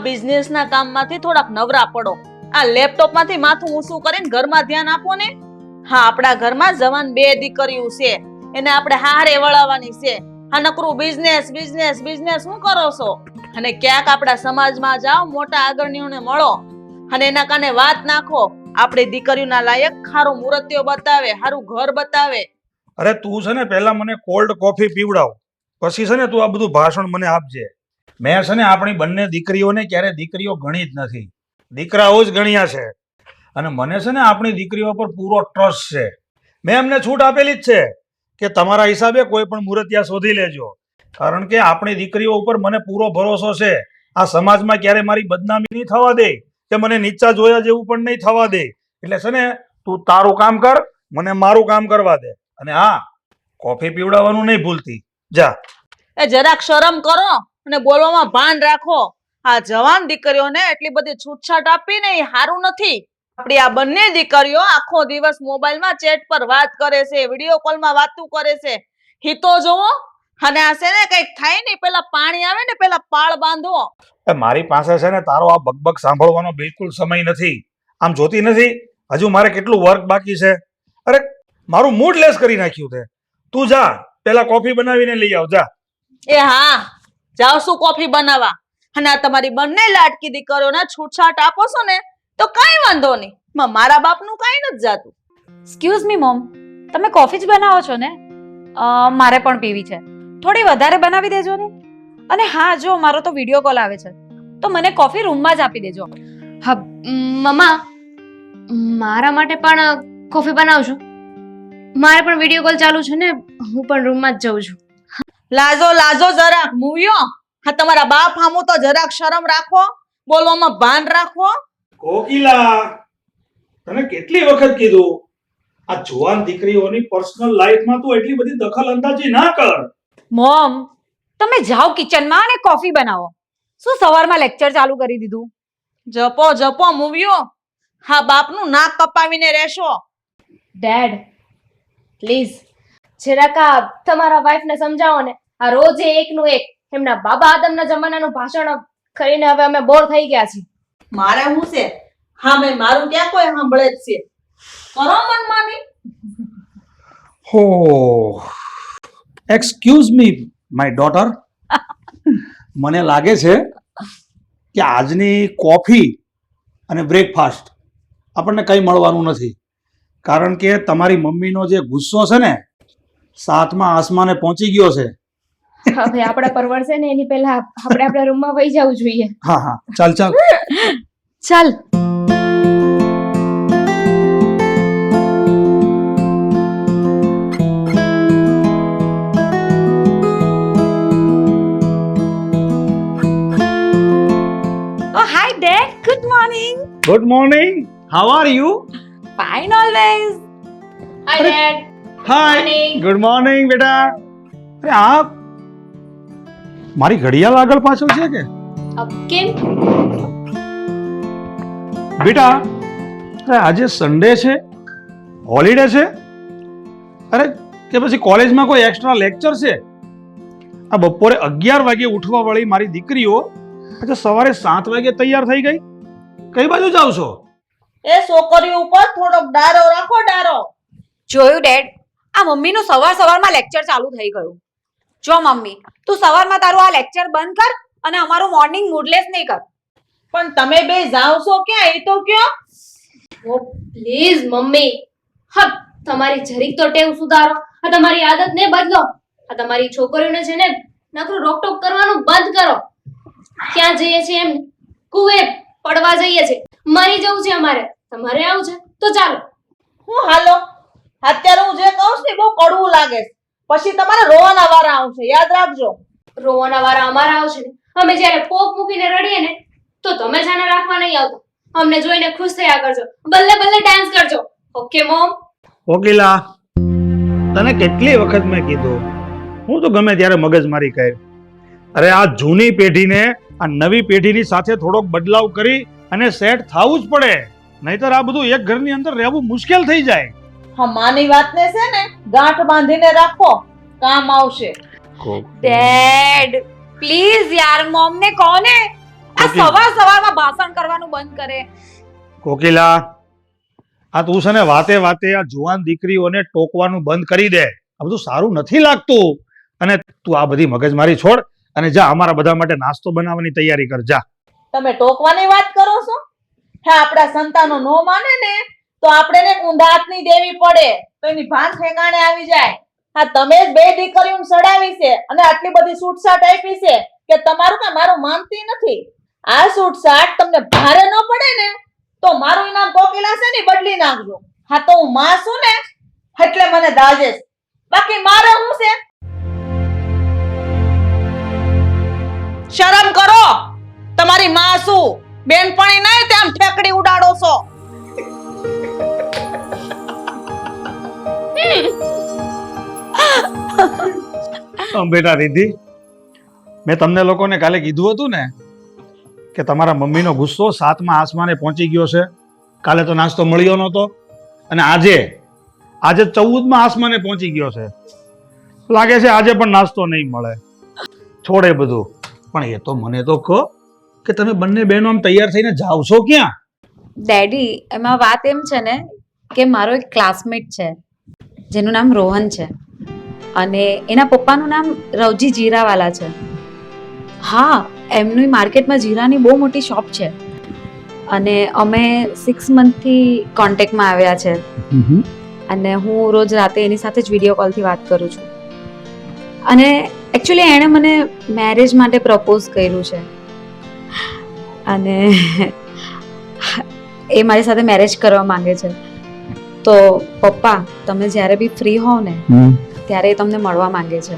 બિઝનેસના કામમાંથી થોડાક નવરા પડો. આ લેપટોપમાંથી માથું ઊંચું કરીને ઘરમાં ધ્યાન આપો ને. હા, આપણા ઘરમાં જવાન 2 દીકરીઓ છે, એને આપણે હારે વળાવવાની છે. હા, નકરું બિઝનેસ બિઝનેસ બિઝનેસ શું કરો છો? અને ક્યાંક આપણા સમાજમાં જાઓ, મોટા અગ્રણીઓને મળો અને એના કાને વાત નાખો. આપણી દીકરીઓના લાયક ખારું મૂર્તિઓ બતાવે, હારું ઘર બતાવે. અરે તું છે ને પહેલા મને કોલ્ડ કોફી પીવડાવ, પછી છે ને તું આ બધું ભાષણ મને આપજે. મેં છે ને આપણી બંને દીકરીઓને ક્યારે દીકરીઓ ગણી જ નથી, દીકરાઓ જ ગણ્યા છે. અને મને છે ને આપણી દીકરીઓ પર પૂરો ટ્રસ્ટ છે. મેં એમને છૂટ આપેલી જ છે કે તમારા હિસાબે કોઈ પણ મૂર્તિયા શોધી લેજો, કારણ કે આપણી દીકરીઓ ઉપર મને પૂરો ભરોસો છે. આ સમાજમાં ક્યારે મારી બદનામી નહીં થવા દે કે મને નીચા જોયા જેવું પણ નહીં થવા દે. એટલે છે ને તું તારું કામ કર, મને મારું કામ કરવા દે. અને હા, કોફી પીવડાવવાનું નહીં ભૂલતી. જા. એ જરાક શરમ કરો અને બોલવામાં ભાન રાખો. આ જવાન દીકરીઓને એટલી બધી છૂટછાટ આપવી ને એ સારું નથી. આપણી આ બંને દીકરીઓ આખો દિવસ મોબાઈલમાં ચેટ પર વાત કરે છે, વિડીયો કોલમાં વાતું કરે છે. હિતો જોવો. અને આ છે ને કઈક થાય ને પેલા પાણી આવે ને પેલા પાળ બાંધવો. મારી પાસે છે ને તારો આ બકબક સાંભળવાનો બિલકુલ સમય નથી. આમ જોતી નથી હજુ મારે કેટલું વર્ક બાકી છે? અરે મારું મૂડ લેસ કરી નાખ્યું છે. તું જા, પેલા કોફી બનાવીને લઈ આવ, જા. એ હા, જાવ શું કોફી બનાવવા. અને આ તમારી બંને લાડકી દીકરીઓને છૂટછાટ આપો છો ને તો કાંઈ વાંધો નહીં. મારા બાપનું કાંઈ નથી જાતું. એક્સક્યુઝ મી મોમ, તમે કોફી જ બનાવો છો ને? મારે પણ પીવી છે, થોડી વધારે બનાવી દેજો ને. અને હા, જો મારો તો વિડીયો કોલ આવે છે તો મને કોફી રૂમમાં જ આપી દેજો. હા મમ્મા, મારા માટે પણ કોફી બનાવજો. મારે પણ વિડીયો કોલ ચાલુ છે ને, હું પણ રૂમમાં જ જઉં છું. લાજો લાજો જરાક મૂવ્યો. હા, તમારા બાપ સામું તો જરાક શરમ રાખો, બોલવામાં ભાન રાખો. કોકિલા, તને કેટલી વખત કીધું આ જુવાન દીકરીઓની પર્સનલ લાઈફમાં તું એટલી બધી દખલ અંદાજી ના કર. મોમ, તમે જાઓ કિચનમાં અને કોફી બનાવો. શું સવારમાં લેક્ચર ચાલુ કરી દીધું? જપો જપો મૂવ્યો. હા, બાપનું નાક કપાવીને રહેશો. ડેડ પ્લીઝ જરાક આ તમારા વાઈફને સમજાવો ને. આ રોજે એકનું એક એમના બાબા આદમના જમાનાનું ભાષણ કરીને હવે અમે બોર થઈ ગયા છીએ. મારે શું છે? હા, મેં મારું ક્યાં કોઈ સાંભળે જ છે. કરો મનમાની. હો, એક્સક્યુઝ મી માય ડોટર. મને લાગે છે કે આજની કોફી અને બ્રેકફાસ્ટ આપણને કંઈ મળવાનું નથી, કારણ કે તમારી મમ્મીનો જે ગુસ્સો છે ને 7મા આસમાને પહોંચી ગયો છે. હવે આપણા પરવડશે ને એની પહેલા આપણે આપણા રૂમમાં વહી જવું જોઈએ. હા હા, ચાલ ચાલ ચાલ. Oh, hi Dad. Good morning. Good morning. How are you? Fine always. Hi dad. Hi. Morning. Good morning બેટા. અરે આ મારી ઘડિયાળ આગળ પાછળ છે કે કેમ? બેટા? અરે આજે સન્ડે છે, હોલિડે છે? અરે કે પછી કોલેજમાં કોઈ એક્સ્ટ્રા લેક્ચર છે? આ બપોરે 11 વાગે ઉઠવા વાળી મારી દીકરીઓ આજે સવારે 7 વાગે તૈયાર થઈ ગઈ. કઈ બાજુ જાવ છો? એ છોકરીઓ ઉપર થોડોક ડારો રાખો, ડારો. જોયું ડેડ, આ મમ્મીનું સવારમાં લેક્ચર ચાલુ થઈ ગયું. જો મમ્મી, તું સવારમાં તારું આ લેક્ચર બંધ કર અને અમારું મોર્નિંગ મૂડલેસ નહીં કર. પણ તમે બે જાવ છો ક્યાં એ તો કયો. ઓ પ્લીઝ મમ્મી, હા તમારી જરીક તો ટેવ સુધારો. આ તમારી આદતને બદલો. આ તમારી છોકરીઓને છે ને નકરું રોકટોક કરવાનું બંધ કરો. ક્યાં જઈએ છીએ એમ કુએ પડવા જઈએ છીએ. મરી જવું છે અમારે. તમારે આવું છે તો ચાલો. હું હાલો. અત્યારે હું જે કહું છું ને બહુ કડવું લાગે છે. પછી તમારે રોવાના વારા આવશે, યાદ રાખજો. રોવાના વારા અમારા આવશે ને. અમે જ્યારે પોપ મૂકીને રડીએ ને તો તમે જાને રાખવા નહીં આવતો. અમને જોઈને ખુશ થયા કરજો, બલ્લે બલ્લે ડાન્સ કરજો. Okay mom? કોકિલા, તને કેટલી વખત મેં કીધું હું તો ગમે ત્યારે મગજમારી કહે. અરે આ જૂની પેઢીને આ નવી પેઢીની સાથે થોડોક બદલાવ કરી અને સેટ થવું જ પડે, નહીતર આ બધું એક ઘરની અંદર રહેવું મુશ્કેલ થઈ જાય. હા, માની વાતને છે ને ગાંઠ બાંધીને રાખો, કામ આવશે. ડેડ પ્લીઝ યાર, મોમ ને કહો ને. આ સવારમાં ભાષણ કરવાનું બંધ કરે. કોકિલા, આ તું છે ને વાતે વાતે આ જુવાન દીકરીઓને ટોકવાનું બંધ કરી દે. આ બધું સારું નથી લાગતું. અને તું આ બધી મગજમારી છોડ અને જા અમારા બધા માટે નાસ્તો બનાવવાની તૈયારી કર. જા. તમે ટોકવાની વાત કરો છો? હા, આપણા સંતાનો નો માને ને તો આપણે ને ઊંધા હાથની દેવી પડે તો એની ભાન ઠેકાણે આવી જાય. હા, તમે જ બે દીકરીઓને સડાવી છે અને આટલી બધી છૂટછાટ આપી છે કે તમારું કે મારું માનતી નથી. આ છૂટછાટ તમને ભારે ન પડે ને તો મારું ઇનામ કોકિલા છે ને બદલી નાખજો. હા, તો હું માં છું ને એટલે મને દાજે છે. બાકી મારે હું છે? શરમ કરો. તમારી માં શું બેનપણી નહીં તેમ ઠેકડી ઉડાડો છો. બેટા રિદ્ધિ, મેં તમને લોકોને કાલે કીધું હતું ને કે તમારા મમ્મીનો ગુસ્સો 7મા આસમાને પહોંચી ગયો છે. કાલે તો નાસ્તો મળ્યો નહોતો અને આજે 14મા આસમાને પહોંચી ગયો છે. લાગે છે આજે પણ નાસ્તો નહીં મળે. છોડે બધું, પણ એ તો મને તો કહો કે તમે બંને બહેનો આમ તૈયાર થઈને જાવ છો ક્યાં? ડેડી, એમાં વાત એમ છે ને કે મારો એક ક્લાસમેટ છે જેનું નામ રોહન છે અને એના પપ્પાનું નામ રવજી જીરાવાલા છે. હા, એમની માર્કેટમાં જીરાની બહુ મોટી શોપ છે અને અમે 6 મંથથી કોન્ટેક્ટમાં આવ્યા છે અને હું રોજ રાતે એની સાથે જ વિડીયો કોલથી વાત કરું છું. અને એકચ્યુઅલી એણે મને મેરેજ માટે પ્રપોઝ કર્યું છે અને એ મારી સાથે મેરેજ કરવા માંગે છે. તો પપ્પા, તમે જ્યારે બી ફ્રી હોવ ને ત્યારે એ તમને મળવા માંગે છે.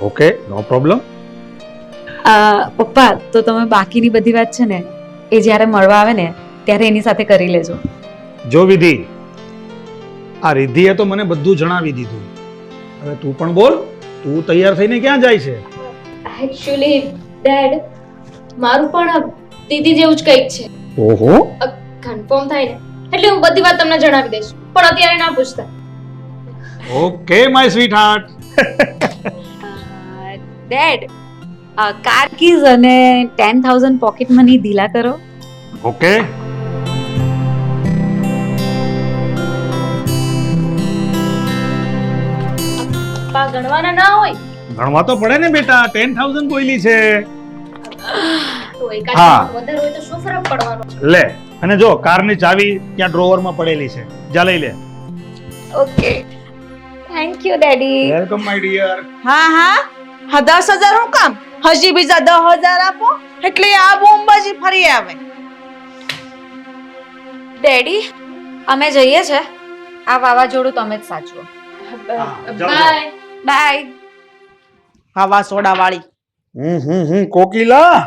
ઓકે, નો પ્રોબ્લેમ. પપ્પા, તો તમે બાકીની બધી વાત છે ને એ જ્યારે મળવા આવે ને ત્યારે એની સાથે કરી લેજો. જો વિધિ, આ રિદ્ધિએ તો મને બધું જણાવી દીધું. હવે તું પણ બોલ, તું તૈયાર થઈને ક્યાં જાય છે? એકચ્યુઅલી ડેડ, મારું પણ દીદી જેવું જ કંઈક છે. ઓહો, કન્ફર્મ થાય ને એટલે હું બધી વાત તમને જણાવી દઈશ, પણ અત્યારે ના પૂછતા. Okay my sweetheart. Dad, car keys અને 10,000 પોકેટ મની ઢીલા કરો. ઓકે. પપ્પા ગણવાના ના હોય ગણવા તો પડે ને બેટા, 10,000 કોઈલી છે. તો એકાદ હા. વધારે હોય તો શું ફરક પડવાનો? લે, અને જો કારની ચાવી ત્યાં ડ્રોવરમાં પડેલી છે, જા લઈ લે. Okay, thank you daddy. Welcome my dear. હા હા હા, 10,000 હું કામ? હજી બીજા 10,000 આપો એટલે આ બોમ્બાજી ફરી આવે. ડેડી, અમે જઈએ છે. આ વાવાઝોડું તમે જ સાચવો. બાય. બાય. હવા સોડા વાળી. કોકિલા,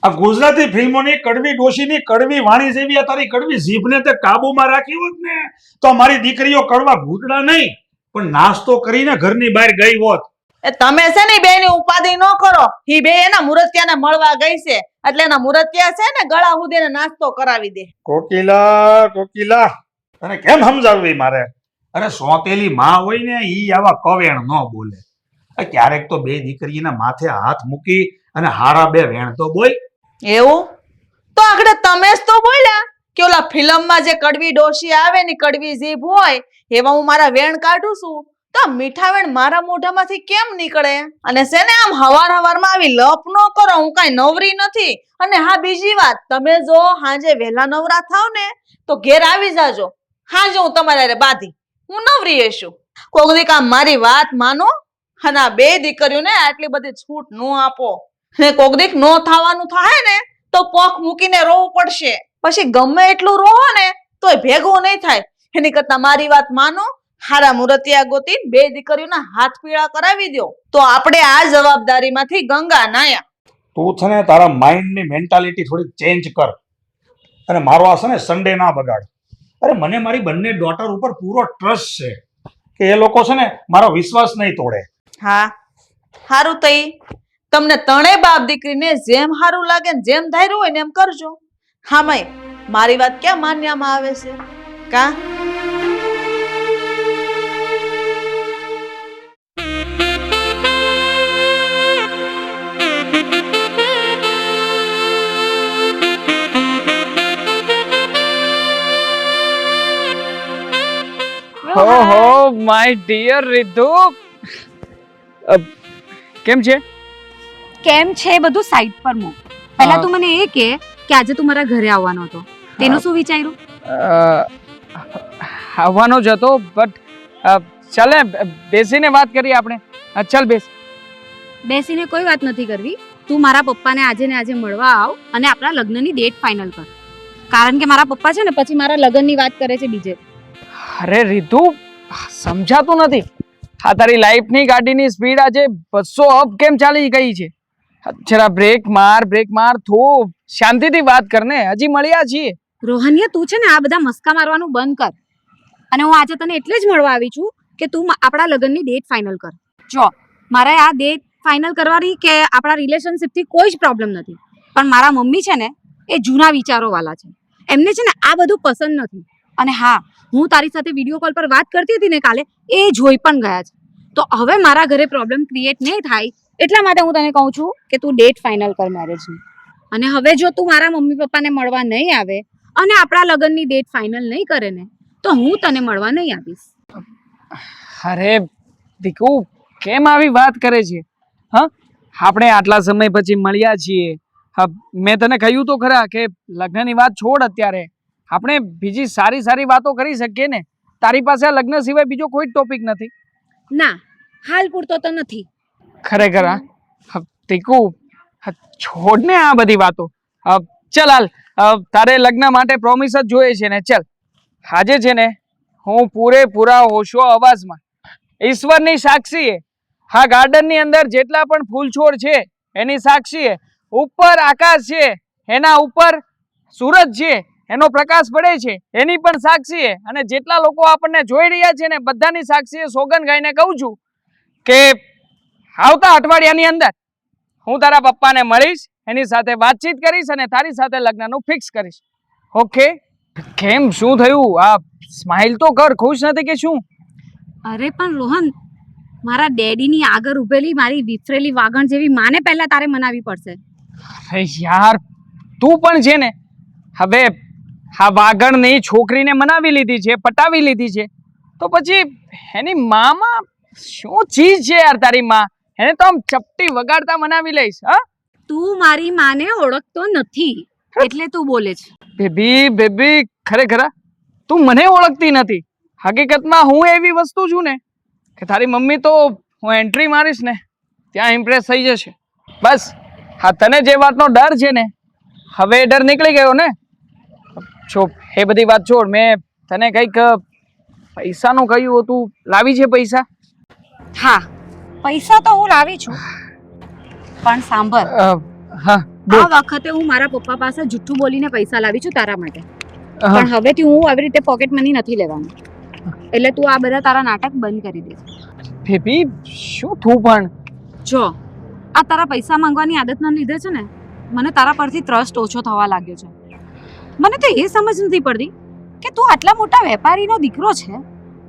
આ ગુજરાતી ફિલ્મોની કડવી ડોશીની કડવી વાણી જેવી આ તારી કડવી જીભને તે કાબુમાં રાખી હોત ને તો મારી દીકરીઓ કડવા ઘૂંટડા નહીં પણ નાસ્તો કરીને ઘરની બહાર ગઈ હોત. એ તમે છે ને બે ની ઉપાધિ ન કરો. ઈ બે એના મુરતિયાને મળવા ગઈ છે એટલે એના મુરતિયા છે ને ગળા હુધીને નાસ્તો કરાવી દે. કોકિલા, કોકિલા, તને કેમ સમજાવવી મારે? અરે સોતેલી માં હોય ને ઈ આવા કવેણ ન બોલે. ક્યારેક તો બે દીકરીના માથે હાથ મૂકી અને હારા બે વેણ તો બોલ. એવું તો આગળ તમે જ તો બોલ્યા કે ઓલા ફિલ્મમાં જે કડવી ડોશી આવે ને કડવી જીભ હોય એવા હું મારા વેણ કાઢું છું તો આ મીઠા વેણ મારા મોઢામાંથી કેમ નીકળે? અને છે ને આમ હવાર હવારમાં આવી લપ ન કરો, હું કાંઈ નવરી નથી. અને હા, બીજી વાત, તમે જો હાંજે વહેલા નવરા થાવ ને તો ઘેર આવી જાજો. હાંજે હું તમારે હારે બાંધી હું નવરી હશું. કોક દીક આમ મારી વાત માનો અને આ બે દીકરીઓને આટલી બધી છૂટ ન આપો. ને કોક દીક નો થવાનું થાય ને તો પોખ મૂકીને રોવું પડશે. પછી ગમે એટલું રોવો ને તોય ભેગું નહીં થાય. એની કરતા મારી વાત માનો, હારા મુરતિયા ગોતી બે દીકરીઓના હાથ પીળા કરાવી દો તો આપણે આ જવાબદારીમાંથી ગંગા નાયા. તું છે ને તારા માઇન્ડની મેન્ટાલિટી થોડી ચેન્જ કર અને મારો આ છે ને સન્ડે ના બગાડ. અરે મને મારી બંને ડોટર ઉપર પૂરો ટ્રસ્ટ છે કે એ લોકો છે ને મારો વિશ્વાસ નહીં તોડે. હા, હારું તઈ તમને ત્રણે બાપ દીકરીને જેમ હારું લાગે ને જેમ ધાર્યું હોય ને એમ કરજો. હા મય, મારી વાત ક્યાં માન્યામાં આવે છે કા? ઓહો માય ડિયર રીતુ કેમ છે? કેમ છે એ બધું સાઈડ પર મૂક. પહેલા તું મને એ કે આજે તું મારા ઘરે આવવાનો હતો, તેનું શું વિચાર્યું? આવવાનો જ હતો બટ ચાલે બેસીને વાત કરીએ આપણે. ચાલ બેસીને કોઈ વાત નથી કરવી. તું મારા પપ્પાને આજે ને આજે મળવા આવ અને આપણા લગ્નની ડેટ ફાઇનલ કર. કારણ કે મારા પપ્પા છે ને પછી મારા લગ્નની વાત કરે છે બીજે. અરે રીતુ સમજાતું નથી. આ તારી લાઈફની ગાડીની સ્પીડ આજે 200 અપ કેમ ચાલી ગઈ છે? જરા બ્રેક માર થોડું શાંતિથી વાત કરને. હજી મળ્યા છીએ. રોહનિયા તું છે ને આ બધા મસ્કા મારવાનું બંધ કર. અને હું આજે તને એટલે જ મળવા આવી છું કે તું આપણા લગ્નની ડેટ ફાઇનલ કર. જો મારે આ ડેટ ફાઇનલ કરવાની કે આપણા રિલેશનશિપથી કોઈ જ પ્રોબ્લેમ નથી, પણ મારા મમ્મી છે ને એ જૂના વિચારો વાળા છે. એમને છે ને આ બધું પસંદ નથી. અને હા, હું તારી સાથે વિડીયો કોલ પર વાત કરતી હતી ને કાલે, એ જોઈ પણ ગયા છે. તો હવે મારા ઘરે પ્રોબ્લેમ ક્રિએટ નહીં થાય એટલા માટે હું તને કહું છું કે તું ડેટ ફાઇનલ કર મેરેજની. અને હવે જો તું મારા મમ્મી પપ્પાને મળવા નહીં આવે અને આપણા લગ્નની ડેટ ફાઇનલ નહીં કરે ને તો હું તને મળવા નહીં આવીશ. અરે દીકુ કેમ આવી વાત કરે છે? હા, આપણે આટલા સમય પછી મળ્યા છીએ. મેં તને કહ્યું તો ખરા કે લગ્નની વાત છોડ. અત્યારે આપણે બીજી સારી વાતો કરી શકીએ ને. તારી પાસે આ લગ્ન સિવાય બીજો કોઈ જ ટોપિક નથી? ના, હાલ પૂરતો તો નથી. ખરેખર હા દીકુ છોડ ને આ બધી વાતો. ચલ હાલ, તારે લગ્ન માટે પ્રોમિસ જ જોઈએ છે ને. ચલ આજે છે ને હું પૂરેપૂરા હોશો અવાજમાં ઈશ્વરની સાક્ષીએ હા ગાર્ડનની અંદર જેટલા પણ ફૂલ છોડ છે એની સાક્ષીએ, ઉપર આકાશ છે એના ઉપર સૂરજ છે એનો પ્રકાશ પડે છે એની પણ સાક્ષીએ, અને જેટલા લોકો આપણને જોઈ રહ્યા છે ને બધાની સાક્ષીએ સોગંદ ગાઈને કહું છું કે આવતા અઠવાડિયાની અંદર હું તારા પપ્પાને મળીશ, એની સાથે વાતચીત કરીશ અને તારી સાથે લગ્નનું ફિક્સ કરીશ. ઓકે? કેમ શું થયું? આ સ્માઈલ તો કર. ખુશ નથી કે શું? અરે પણ રોહન, મારા ડેડીની આગળ ઉભેલી મારી વિફરેલી વાગણ જેવી માને પહેલા તારે મનાવી પડશે. અરે યાર તું પણ છે ને હવે આ વાગણની છોકરીને મનાવી લીધી છે, પટાવી લીધી છે, તો પછી એની મામાં શું ચીજ છે યાર તારી માં? એને તો આમ ચપટી વગાડતા મનાવી લઈશ. હા, તું મારી માને ઓળખતો નથી એટલે તું બોલે છે. બેબી ખરેખર તું મને ઓળખતી નથી. હકીકતમાં હું એવી વસ્તુ છું ને કે તારી મમ્મી તો હું એન્ટ્રી મારીશ ને ત્યાં ઇમ્પ્રેસ થઈ જશે. બસ હા, તને જે વાતનો ડર છે ને હવે એ ડર નીકળી ગયો ને. જો એ બધી વાત છોડ. મેં તને કંઈક પૈસાનું કહ્યું હતું, લાવી છે પૈસા? હા, પૈસા તો હું લાવી છું, પણ સાંભળ, હા આ વખતે હું મારા પપ્પા પાસે જુઠ્ઠું બોલીને પૈસા લાવી છું તારા માટે. પણ હવેથી હું આવી રીતે પોકેટ મની નથી લેવાની. એટલે તું આ બધા તારા નાટક બંધ કરી દે. બેબી શું તું પણ? જો આ તારા પૈસા માંગવાની આદતના લીધે છે ને મને તારા પરથી ટ્રસ્ટ ઓછો થવા લાગ્યો છે. મને તો એ સમજ નથી પડતી કે તું આટલા મોટા વેપારીનો દીકરો છે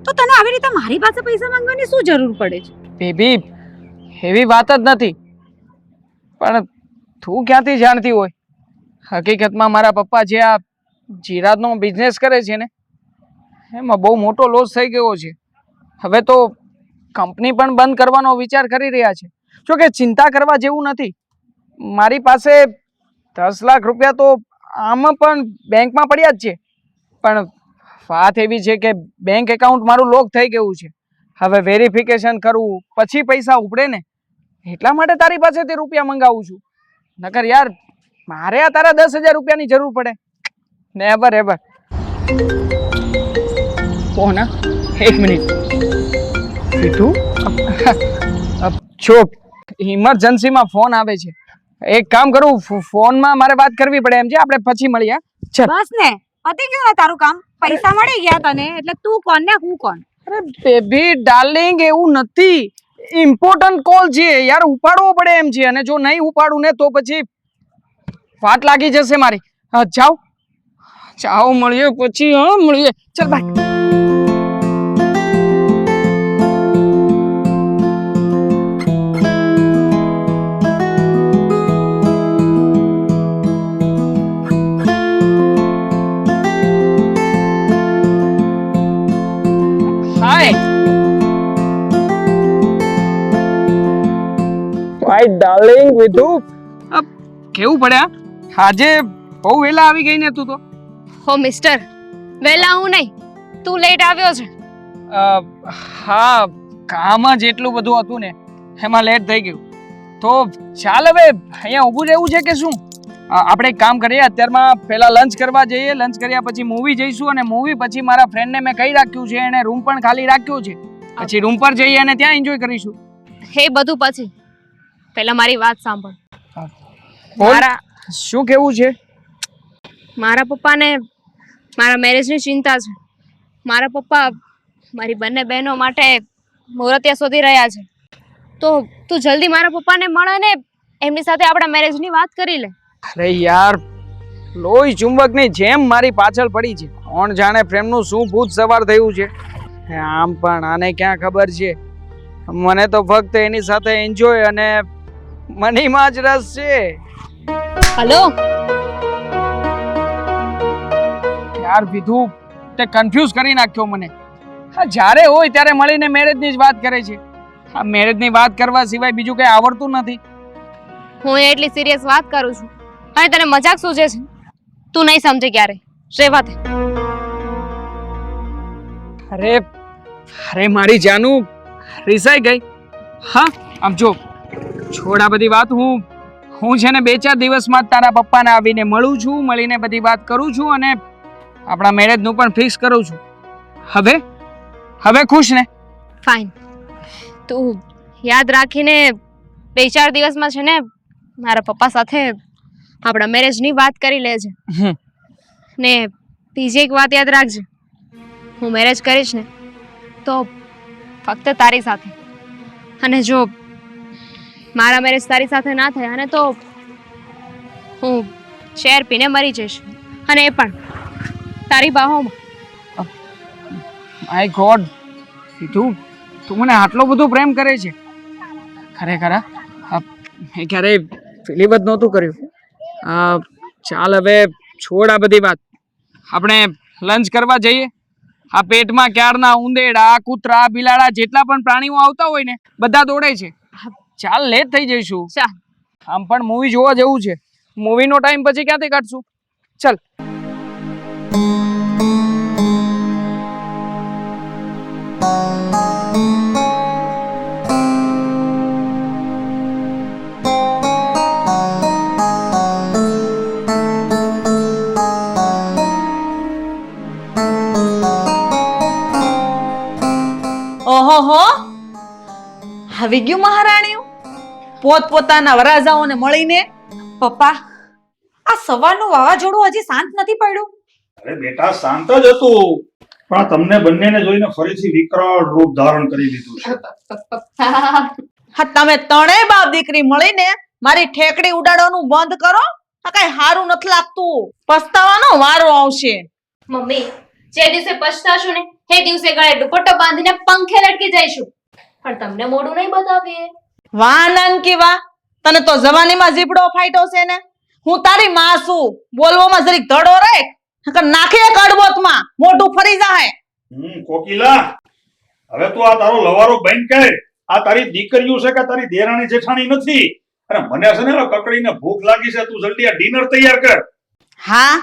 તો તને આવી રીતે મારી પાસે પૈસા માંગવાની શું જરૂર પડે છે? બેબી એવી વાત જ નથી, પણ તું ક્યાંથી જાણતી હોય? હકીકતમાં મારા પપ્પા જે આ જીરાતનો બિઝનેસ કરે છે ને એમાં બહુ મોટો લોસ થઈ ગયો છે. હવે તો કંપની પણ બંધ કરવાનો વિચાર કરી રહ્યા છે. જો કે ચિંતા કરવા જેવું નથી. મારી પાસે 10 લાખ રૂપિયા તો આમાં પણ બેંકમાં પડ્યા જ છે, પણ વાત એવી છે કે બેંક એકાઉન્ટ મારું લોક થઈ ગયું છે. હવે વેરિફિકેશન કરવું પછી પૈસા ઉપડે ને, એટલા માટે તારી પાસેથી રૂપિયા મંગાવું છું. નકર યાર મારે આ તારા 10,000 રૂપિયાની જરૂર પડે? Never ever. ફોન હા, 1 મિનિટ. સીધું જો ઇમરજન્સીમાં ફોન આવે છે. એક કામ કરું, ફોનમાં મારે વાત કરવી પડે એમ છે. આપણે પછી મળીએ. ચાલ બસ ને, પતી ગયું ને તારું કામ. પૈસા મળી ગયા તને એટલે તું કોણ ને હું કોણ? અરે બેબી ડાર્લિંગ એવું નથી, ઇમ્પોર્ટન્ટ કોલ છે યાર, ઉપાડવો પડે એમ છે. અને જો નહીં ઉપાડું ને તો પછી વાટ લાગી જશે મારી. જાઓ મળીએ પછી. હા મળીએ. ચાલ બાય. માય ડાર્લિંગ વિધુ, કેવું પડ્યા આજે બહુ વેલા આવી ગઈ ને તું તો. હો મિસ્ટર, વહેલા હું નહીં, તું લેટ આવ્યો છે. હા, કામ જ એટલું બધું હતું ને એમાં લેટ થઈ ગયું. તો ચાલ હવે અહીંયા ઊભું રહેવું છે કે શું? આપણે એક કામ કરીએ, અત્યારમાં પહેલા લંચ કરવા જઈએ, લંચ કર્યા પછી મૂવી જઈશું અને મૂવી પછી મારા ફ્રેન્ડને મેં કહી રાખ્યું છે, એને રૂમ પણ ખાલી રાખ્યો છે, પછી રૂમ પર જઈએ અને ત્યાં એન્જોય કરીશું. હે બધું પછી, પહેલા મારી વાત સાંભળ. બોલ, શું કેવું છે? મારા પપ્પાને મારા મેરેજની ચિંતા છે. મારા પપ્પા મારી બંને બહેનો માટે મુહૂર્ત શોધી રહ્યા છે. તો તું જલ્દી મારા પપ્પાને મળ અને એમની સાથે આપણા મેરેજની વાત કરી લે. અરે યાર, લોહી ચુંબકની જેમ મારી પાછળ પડી છે. કોણ જાણે પ્રેમનું શું ભૂત સવાર થયું છે. આમ પણ આને ક્યાં ખબર છે? મને તો ફક્ત એની સાથે એન્જોય અને મનીમાં જ રસ છે. હલો યાર વિધુ, તે કન્ફ્યુઝ કરી નાખ્યો મને. હા, જ્યારે હોય ત્યારે મળીને મેરેજની જ વાત કરે છે. આ મેરેજની વાત કરવા સિવાય બીજું કંઈ આવડતું નથી. હું એટલી સિરિયસ વાત કરું છું અને તને મજાક સૂઝે છે. તું નહીં સમજે ક્યારે. રેવા દે. અરે અરે મારી જાનુ રિસાઈ ગઈ. હા, આમ જો, છોડ આ બધી વાત. હું છે ને 2-4 દિવસમાં જ તારા પપ્પાને આવીને મળું છું, મળીને બધી વાત કરું છું અને આપણા મેરેજનું પણ ફિક્સ કરું છું. હવે ખુશ ને? ફાઇન. તું યાદ રાખીને 2-4 દિવસમાં છે ને મારા પપ્પા સાથે આપણા મેરેજની વાત કરી લેજે. ને બીજી એક વાત યાદ રાખજે, હું મેરેજ કરીશ ને તો ફક્ત તારી સાથે. અને જો મારા મેરેજ તારી સાથે ના થયા ને તો હું શેર પીને મરી જઈશ, અને એ પણ તારી બાહોમાં. માય ગોડ, તું મને આટલો બધો પ્રેમ કરે છે? ખરેખર મેં ક્યારેય ફિલીવ જ નહોતું કર્યું. ચાલ હવે છોડ આ બધી વાત, આપણે લંચ કરવા જઈએ. આ પેટમાં ક્યારના ઉંદેડા, કૂતરા, બિલાડા જેટલા પણ પ્રાણીઓ આવતા હોય ને બધા દોડે છે. ચાલ, લેટ થઈ જઈશું. ચાલ. આમ પણ મૂવી જોવા જવું છે. મૂવીનો ટાઈમ પછી ક્યાંથી કાઢશું? ચાલ. ઓહો, આવી ગયું મહારાણીઓ પોતપોતાના વરાજાઓને મળીને. પપ્પા, આ સવારનું વાવાઝોડું હજી શાંત નથી પડ્યું. અરે બેટા, શાંત જ હતું, પણ તમને બંનેને જોઈને ફરીથી વિકરાળ રૂપ ધારણ કરી લીધું છે. હા, તમે ત્રણેય બાપ દીકરી મળીને મારી ઠેકડી ઉડાડવાનું બંધ કરો. આ કઈ સારું નથી લાગતું. પસ્તાવાનો વારો આવશે. મમ્મી, જે દિવસે પછતાશું ને એ દિવસે ગળે દુપટ્ટો બાંધીને પંખે લટકી જઈશું. પણ તમને મોઢું નહીં બતાવીએ. વાહ નાનકી વાહ, તને તો જવાનીમાં જીબડો ફાટ્યો છે ને. હું તારી માં છું, બોલવામાં જરીક ધડો રાખ, નકર નાખે કડબોતમાં મોઢું ફરી જાય. કોકિલા, હવે તું આ તારો લવારો બંધ કર. આ તારી દીકરીઓ છે કે તારી દેરાણી જેઠાણી નથી? અને મને છે ને કકડીને ભૂખ લાગી છે, તું જલ્દી આ ડિનર તૈયાર કર. હા,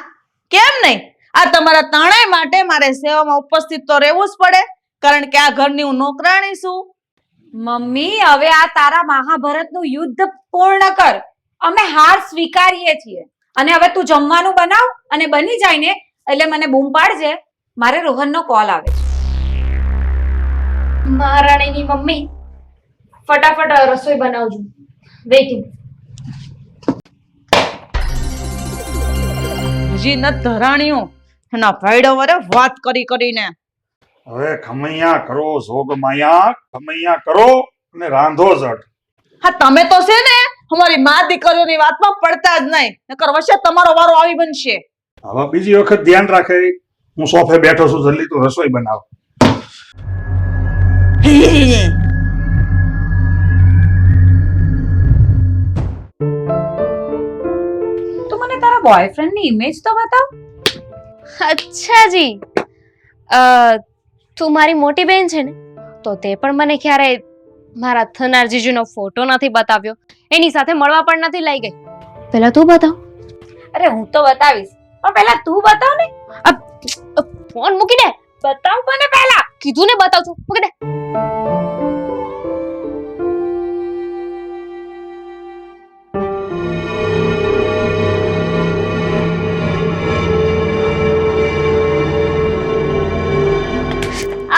કેમ નહીં? આ તમારા ત્રણેય માટે મારે સેવામાં ઉપસ્થિત તો રહેવું જ પડે, કારણ કે આ ઘરની હું નોકરાણી છું. મમ્મી, હવે આ તારા મહાભારતનું યુદ્ધ પૂર્ણ કર. અમે હાર સ્વીકારીએ છીએ. અને હવે તું જમવાનું બનાવ, અને બની જાય ને એટલે મને બૂમ પાડજે. મારે રોહનનો કોલ આવે છે. મહારાણીની મમ્મી, ફટાફટ રસોઈ બનાવજો. વેઇટિંગ. હજી ન ધરાણીઓ એના ભાઈડો વરે વાત કરીને. હવે ખમૈયા કરો જોગમાયા, ખમૈયા કરો અને રાંધો જટ. હા, તમે તો છે ને અમારી મા દીકરીઓની વાતમાં પડતા જ નહીં, નકર વચ્ચે તમારો વારો આવી બનશે. હવે બીજી વખત ધ્યાન રાખે. હું સોફે બેઠો છું, જલ્દી તું રસોઈ બનાવ. તું મને તારા બોયફ્રેન્ડની ઇમેજ તો બતાવ. અચ્છા જી, તું મારી મોટી બહેન છે ને, તો તે પણ મને ક્યારે મારા થનાર જીજુનો ફોટો નથી બતાવ્યો. એની સાથે મળવા પણ નથી લઈ ગઈ. પહેલા તું બતાવ. અરે હું તો બતાવીશ, પણ પહેલા તું બતાવ ને. ફોન મૂકી દે. બતાવ મને પહેલા. કીધું ને બતાવ છું. મૂકી દે.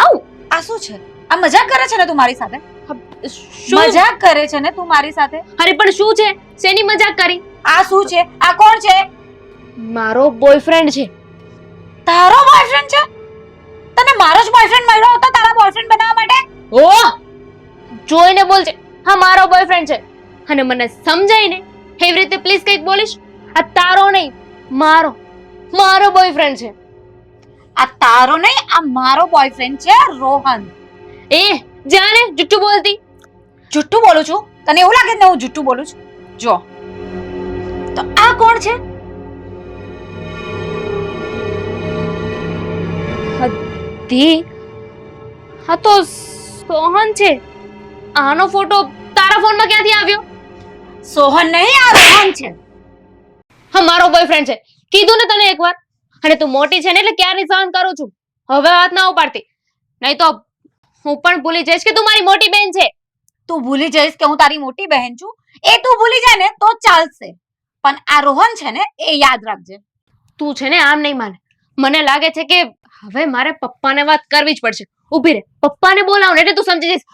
આવ. આ શું છે? આ મજાક કરે છે ને તું મારી સાથે? શું? મજાક કરે છે ને તું મારી સાથે? અરે પણ શું છે? શેની મજાક કરી? આ શું છે? આ કોણ છે? મારો બોયફ્રેન્ડ છે. તારો બોયફ્રેન્ડ છે? તને મારો જ બોયફ્રેન્ડ મળ્યો હતો તારા બોયફ્રેન્ડ બનાવવા માટે? ઓ જોઈને બોલજે. હા મારો બોયફ્રેન્ડ છે અને મને સમજાય ને એવી રીતે પ્લીઝ કંઈક બોલીશ. આ તારો નહીં મારો મારો બોયફ્રેન્ડ છે. આ તારો નહીં, આ મારો બોયફ્રેન્ડ છે રોહન. એ જાણે જુઠ્ઠું બોલતી. જુઠ્ઠું બોલું છું? તને એવું લાગે છે ને હું જુઠ્ઠું બોલું છું? જો તો આ કોણ છે? ધી હા તો સોહન છે. આનો ફોટો તારા ફોનમાં ક્યાંથી આવ્યો? સોહન નહીં, આ રોહન છે. હા મારો બોયફ્રેન્ડ છે. કીધું ને તને એકવાર. અને તું મોટી છે ને એટલે ક્યારની સહન કરું છું. હવે વાત ના ઉપાડતી, નહીં તો હું પણ ભૂલી જઈશ કે તું મારી મોટી બહેન છે. તું ભૂલી જઈશ કે હું તારી મોટી બહેન છું એ તું ભૂલી જાય ને તો ચાલશે, પણ આ રોહન છે ને એ યાદ રાખજે. તું છે ને આમ નહીં માને. મને લાગે છે કે હવે મારે પપ્પાને વાત કરવી જ પડશે. ઊભી રહે, પપ્પાને બોલાવ ને એટલે તું સમજી જઈશ.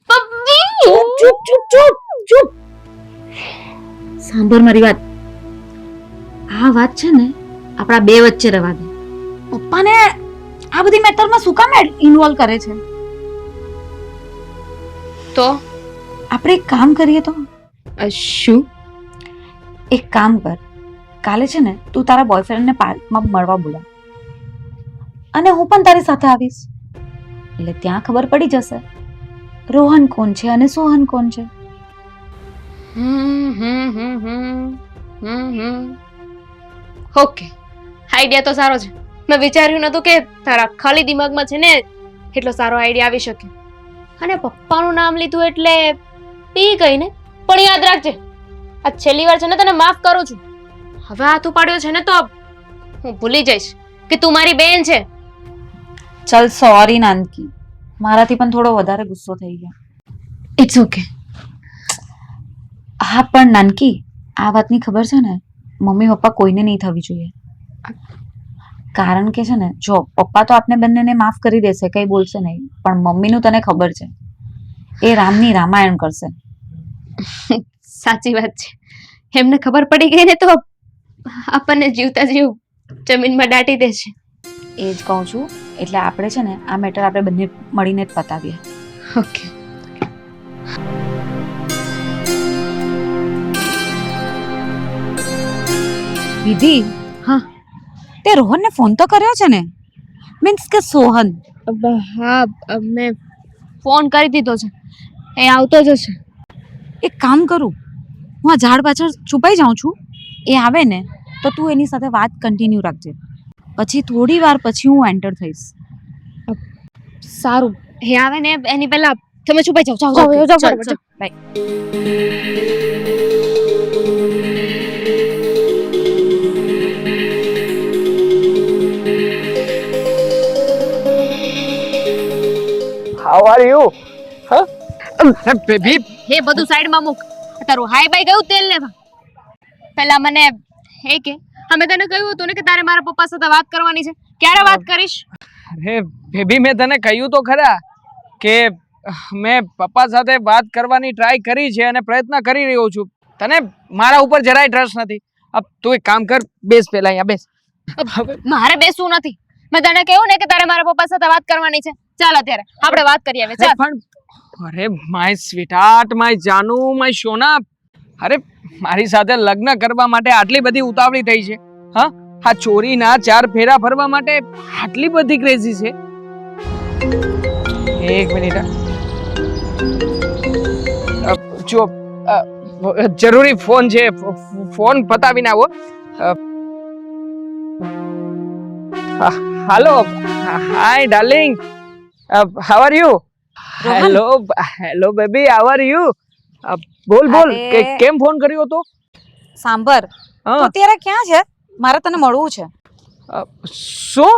પપ્પી ચૂપ ચૂપ ચૂપ ચૂપ. સાંભળ મારી વાત. આ વાત છે ને આપણા બે વચ્ચે રહેવા દે. પપ્પાને આ બધી મેટરમાં શું કામ ઇન્વોલ્વ કરે છે? તો આપણે એક કામ કરીએ તો. શું? એક કામ કર, કાલે છે ને તું તારા બોયફ્રેન્ડને પાર્કમાં મળવા બોલાવ અને હું પણ તારી સાથે આવીશ. એટલે ત્યાં ખબર પડી જશે રોહન કોણ છે અને સોહન કોણ છે. ઓકે, આઈડિયા તો સારો છે. મેં વિચાર્યું નતું કે તારા ખાલી દિમાગમાં છે ને એટલો સારો આઈડિયા આવી શકે. અને પપ્પાનું નામ લીધું એટલે પી ગઈ ને. પણ યાદ રાખજે, આ છેલ્લી વાર છે ને તને માફ કરું છું. હવે હાથ ઉપાડ્યો છે ને તો હું ભૂલી જઈશ કે તું મારી બેન છે. ચલ સોરી નાનકી, મારાથી પણ થોડો વધારે ગુસ્સો થઈ ગયો. It's okay. હા પણ નાનકી, આ વાતની ખબર છે ને મમ્મી પપ્પા કોઈને નહીં થવી જોઈએ. કારણ કે છે ને જો પપ્પા તો આપણે બંનેને માફ કરી દેશે, કઈ બોલશે નહીં, પણ મમ્મીનું તને ખબર છે એ રામની રામાયણ કરશે. સાચી વાત છે. એમને ખબર પડી ગઈ ને તો આપણને જીવતા જીવ જમીનમાં દાટી દેશે. એ જ કહું છું, એટલે આપણે છે ને આ મેટર આપણે બંને મળીને જ પતાવીએ. ઓકે. વિધિ, હા તે રોહનને ફોન તો કર્યો છે ને? મીન્સ કે સોહન. હા મેં ફોન કરી દીધો છે, એ આવતો જ હશે. એક કામ કરું, હું આ ઝાડ પાછળ છુપાઈ જાઉં છું, એ આવે ને તો તું એની સાથે વાત કન્ટિન્યુ રાખજે. પછી થોડી વાર પછી હું એન્ટર થઈશ. સારું, એ આવે ને એની પહેલા તમે છુપાઈ જાઓ. જાઓ જાઓ ચાલ, bye. How are you? Baby હે બધું સાઈડમાં મૂક. તારું હાઈ બાય ગયું તેલ લેવા. પહેલા મને હે કે અમે તને કહ્યું હતું ને કે તારે મારા પપ્પા સાથે વાત કરવાની છે. ક્યારે વાત કરીશ? અરે બેબી, મેં તને કહ્યું તો ખરા કે મેં પપ્પા સાથે વાત કરવાની ટ્રાય કરી છે અને પ્રયત્ન કરી રહ્યો છું. તને મારા ઉપર જરાય ટ્રસ્ટ નથી. अब તું એક કામ કર, બેસ પહેલા અહીંયા બેસ. મારે બેસવું નથી. મેં તને કહ્યું ને કે તારે મારા પપ્પા સાથે વાત કરવાની છે. ચાલ અત્યારે આપણે વાત કરીએ. હવે ચાલ. પણ અરે માય સ્વીટહાર્ટ, માય જાનુ, માય સોના, અરે મારી સાથે લગ્ન કરવા માટે આટલી બધી ઉતાવળી થઈ છે? હા, આ ચોરીના 4 ફેરા ફરવા માટે આટલી બધી ક્રેઝી છે? એક મિનિટ, જો જરૂરી ફોન છે, ફોન પતાવીને આવો. Hello, hi darling, how are you? Hello hello baby, how are you? બોલ બોલ અરે. કેમ ફોન કર્યો હતો સાંભળ હા. તો અત્યારે ક્યાં છે? મારે તને મળવું છે. શું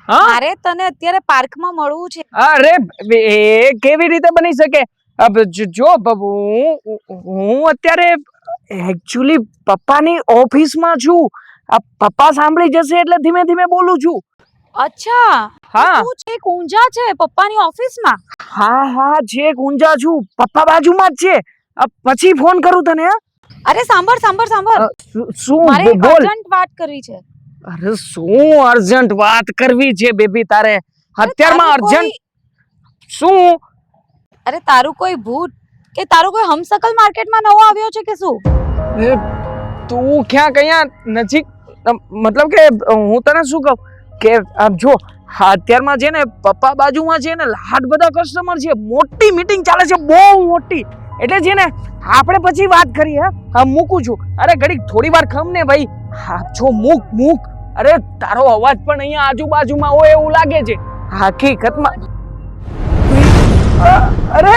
હા મારે તને અત્યારે પાર્કમાં મળવું છે. અરે એ કેવી રીતે બની શકે જો હું અત્યારે એકચ્યુઅલી પપ્પાની ઓફિસમાં છું. પપ્પા સાંભળી જશે એટલે ધીમે ધીમે બોલું છું. અચ્છા હા તું છે ઊંઝા છે પપ્પાની ઓફિસમાં. હા હા છેક ઊંઝા છું. પપ્પા બાજુમાં જ છે. પછી ફોન કરું તને હા? અરે સાંભળ સાંભળ સાંભળ શું મારે એક બોલ અર્જન્ટ વાત કરવી છે. અરે શું અર્જન્ટ વાત કરવી છે બેબી તારે અરે અત્યારમાં તારું કોઈ- અર્જન્ટ શું અરે તારું કોઈ ભૂત કે તારું કોઈ હમસકલ માર્કેટમાં નવો આવ્યો છે કે શું? એ, તું કયા નજીક મતલબ કે હું તને શું કહું કે આમ જો અત્યારમાં છે ને પપ્પા બાજુમાં છે ને લાડ બધા કસ્ટમર છે. મોટી મીટિંગ ચાલે છે બહુ મોટી. એટલે છે ને આપણે પછી વાત કરીએ હા મૂકું છું. અરે ઘડીક થોડી વાર ખમ ને ભાઈ. હા જો મૂક. અરે તારો અવાજ પણ અહીંયા આજુબાજુમાં હોય એવું લાગે છે. હકીકતમાં અરે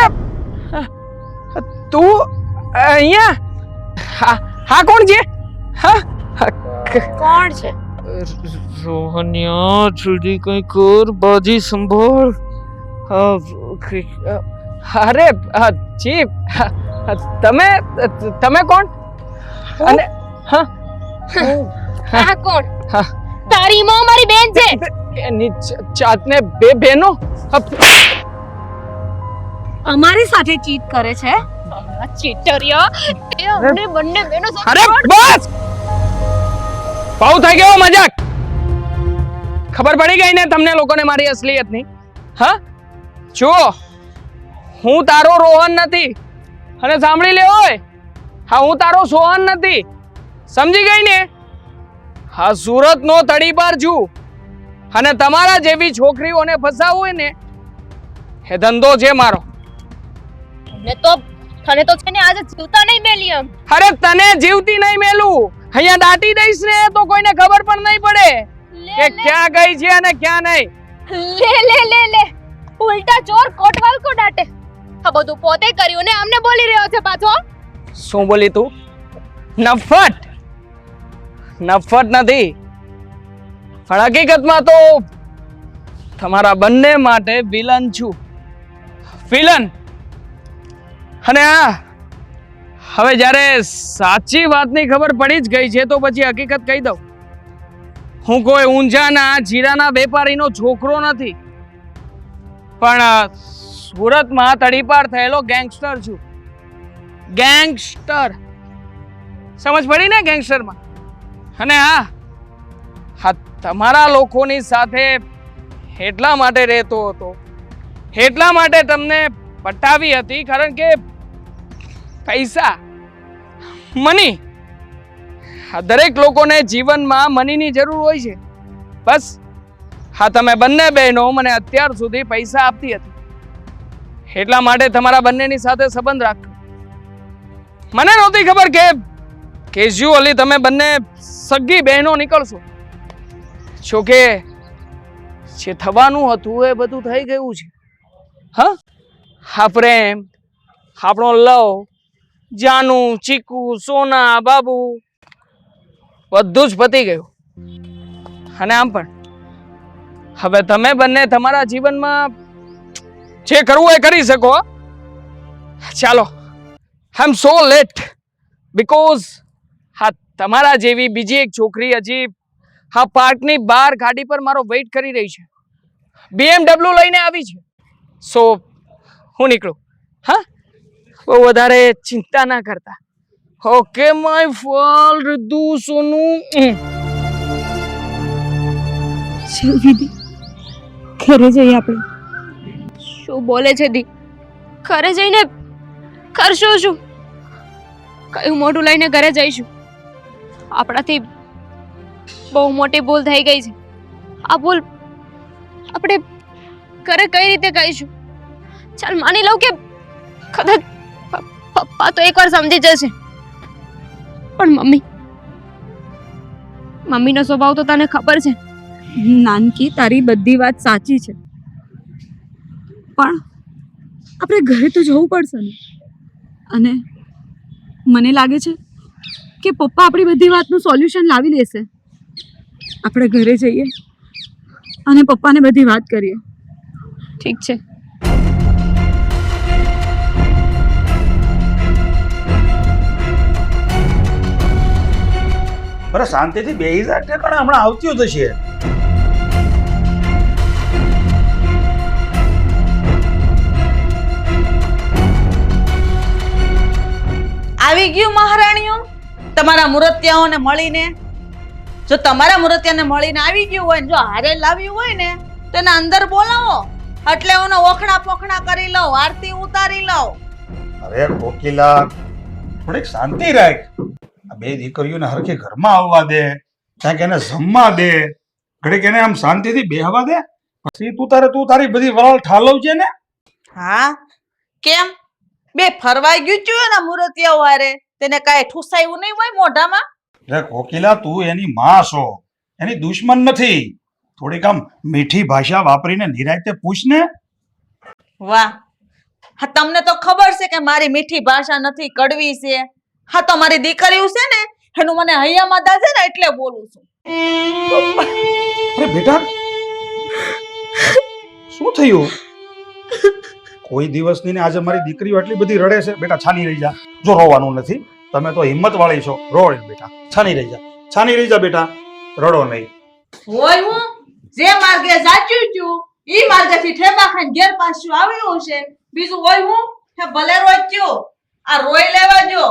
તું અહીંયા હા કોણ છે હા કોણ છે? રોહન્યા જલ્દી કઈ કર બાજી સંભાળ અરે જી તમે કોણ અને હા આ કોણ? હા. તારી માં મારી બેન છે. એની જાતને બે બહેનો અમારી સાથે ચીટ કરે છે. આ ચીટરિયા એ અમને બંને બેનો અરે બસ બહુ થઈ ગયો મજાક. ખબર પડી ગઈ ને તમને લોકોને મારી અસલિયતની હા જો હું તારો રોહન નથી અને સાંભળી લે ઓય હા હું તારો સોહન નથી સમજી ગઈ ને હા સુરતનો તડીપાર છું અને તમારા જેવી છોકરીઓને ફસાવું હોય ને એ ધંધો છે મારો. તને તો છે ને આજે જીવતા નહીં મેલી એમ. અરે તને જીવતી નહીં મેલું અહીંયા દાટી દઈશ ને તો કોઈને ખબર પણ નહીં પડે કે ક્યાં ગઈ છે અને ક્યાં નહીં. લે ઉલટા ચોર કોટવાલ કો ડાટે. આ બધું પોતે કર્યું ને અમને બોલી રહ્યો છે પાછો. શું બોલી તું નફટ નથી પણ હકીકતમાં તો તમારા બંને માટે વિલન છું વિલન. અને હવે જ્યારે સાચી વાતની ખબર પડી જ ગઈ છે તો પછી હકીકત કહી દઉં હું કોઈ ઊંઝાના જીરાના વેપારીનો છોકરો નથી પણ સુરતમાં તડીપાર થયેલો ગેંગસ્ટર છું. ગેંગસ્ટર સમજ પડી ને ગેંગસ્ટરમાં. અને હા તમારા લોકોની સાથે એટલા માટે રહેતો હતો એટલા માટે તમને પટાવી હતી કારણ કે પૈસા મની દરેક લોકોને જીવનમાં મનીની જરૂર હોય છે. બસ હા તમે બંને બહેનો મને અત્યાર સુધી પૈસા આપતી હતી એટલા માટે તમારા બંનેની સાથે સંબંધ રાખ્યો. મને નહોતી ખબર કે કેઝ્યુઅલી તમે બંને સગી બહેનો નીકળશો. જોકે જે થવાનું હતું એ બધું થઈ ગયું છે. હા પ્રેમ આપણો લવ જાનુ ચીકુ સોના બાબુ બધું જ પતી ગયું. અને આમ પણ હવે તમે બંને તમારા જીવનમાં જે કરવું એ કરી શકો. ચાલો આઈ એમ સો લેટ બીકોઝ હા તમારા જેવી બીજી એક છોકરી હજી હા પાર્કની બહાર ગાડી પર મારો વેઇટ કરી રહી છે. BMW લઈને આવી છે. સો હું નીકળું હા બહુ વધારે ચિંતા ના કરતા. ઓકે માય ફોલ રિદ્ધુ સોનું. ચાલ દીદી ઘરે જઈએ આપણે. શું બોલે છે દી? ઘરે જઈને કરશું શું? કયું મોઢું લઈને ઘરે જઈશું? આપણાથી બહુ મોટી ભૂલ થઈ ગઈ છે. આ ભૂલ આપણે ઘરે કઈ રીતે કહીશું? ચાલ માની લઉં કે કદાચ પપ્પા તો એકવાર સમજી જશે પણ મમ્મીનો સ્વભાવ તો તને ખબર છે. નાનકી તારી બધી વાત સાચી છે પણ આપણે ઘરે તો જવું પડશે ને. અને મને લાગે છે કે પપ્પા આપણી બધી વાતનું સોલ્યુશન લાવી દેશે. આપણે ઘરે જઈએ અને પપ્પાને બધી વાત કરીએ. ઠીક છે? અરે શાંતિથી બેસી જા, ઠેકાણે હમણાં આવતી જ હશે. આવી ગયું મહારાણીઓ તમારા મૂર્તિયાઓને મળીને. જો તમારા મૂર્તિયાને મળીને આવી ગયું હોય ને જો હારે લાવ્યું હોય ને તો એને અંદર બોલાવો, એટલે હું ઓખણા પોખણા કરી લઉં, આરતી ઉતારી લઉં. અરે કોકિલા, થોડીક શાંતિ રાખ. આ બે દીકરીઓને હરખી ઘરમાં આવવા દે, ક્યાંક એને જમવા દે, ઘડીક એને આમ શાંતિથી બેહવા દે, પછી તું તારી બધી વરાળ ઠાલવજે ને. હા કેમ બે ફરવાઈ ગયું છું એના મૂર્તિયાઓ હારે, તેને કાંઈ ઠુસાયું નહીં હોય મોઢામાં? અરે કોકિલા, તું એની માં છો, એની દુશ્મન નથી. થોડીક આમ મીઠી ભાષા વાપરીને નિરાયતે પૂછ ને. વાહ, હા તમને તો ખબર છે કે મારી મીઠી ભાષા નથી, કડવી છે. હા તો મારી દીકરીઓ છે ને એનું મને હૈયામાં દાજે ને એટલે બોલું છું. અરે બેટા, શું થયું? કોઈ દિવસની ને આજે મારી દીકરીઓ એટલી બધી રડે છે. બેટા છાની રહી જા, જો રોવાનું નથી. તમે તો હિંમત વાળી છો, રોડ બેટા, છાની રહી જા, છાની રહી જા બેટા, રડો નહીં. હોય હું જે માર્ગે જાચ્યું છું ઈ માર્ગેથી ઠેબા ખાઈને ઘેર પાછું આવ્યું છે. બીજું હોય હું હે ભલે રોચ્યો આ રોઈ લેવા જો,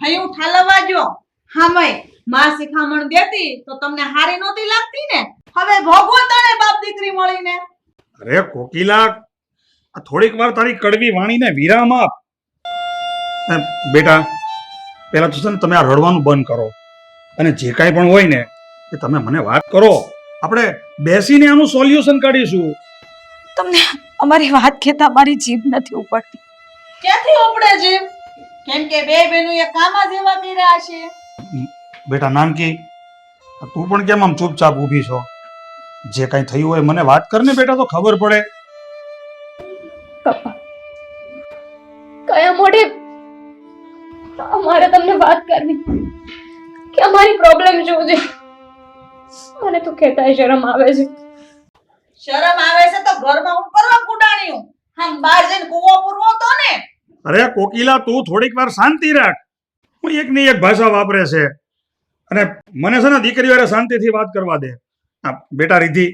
હયું ઠાલવા જો. હામય માં શિખામણ દેતી તો તમને હારી નહોતી લાગતી ને. હવે ભોગવો તને બાપ દીકરી મળીને. અરે કોકિલા, આ થોડીક વાર તારી કડવી વાણીને વિરામ આપ. બેટા, પહેલા તો છે ને તમે આ રડવાનું બંધ કરો, અને જે કાંઈ પણ હોય ને એ તમે મને વાત કરો. આપણે બેસીને આનું સોલ્યુશન કાઢીશું. તમને અમારી વાત કહેતા મારી જીભ નથી ઉપડતી. ક્યાંથી ઉપડે છે? કેમ કે બે બહેનોએ કામા જેવા કર્યા છે. બેટા નાનકી, તું પણ કેમ આમ ચૂપચાપ ઊભી છો? જે કાંઈ થયું હોય મને વાત કર ને બેટા, તો ખબર પડે. પપ્પા, કયા મોઢે અમારે તમને વાત કરવી કે અમારી પ્રોબ્લેમ શું છે? મને તો કહેતા શરમ આવે છે. શરમ આવે છે તો ઘરમાં હું કરવા કુડાણ્યું? આમ બહાર જઈને કૂવો પૂરવો તો ને. અરે કોકિલા, તું થોડીક વાર શાંતિ રાખ. હું એકની એક ભાષા વાપરે છે, અને મને છે ને દીકરીઓ હારે શાંતિથી વાત કરવા દે. હા બેટા રિદ્ધિ,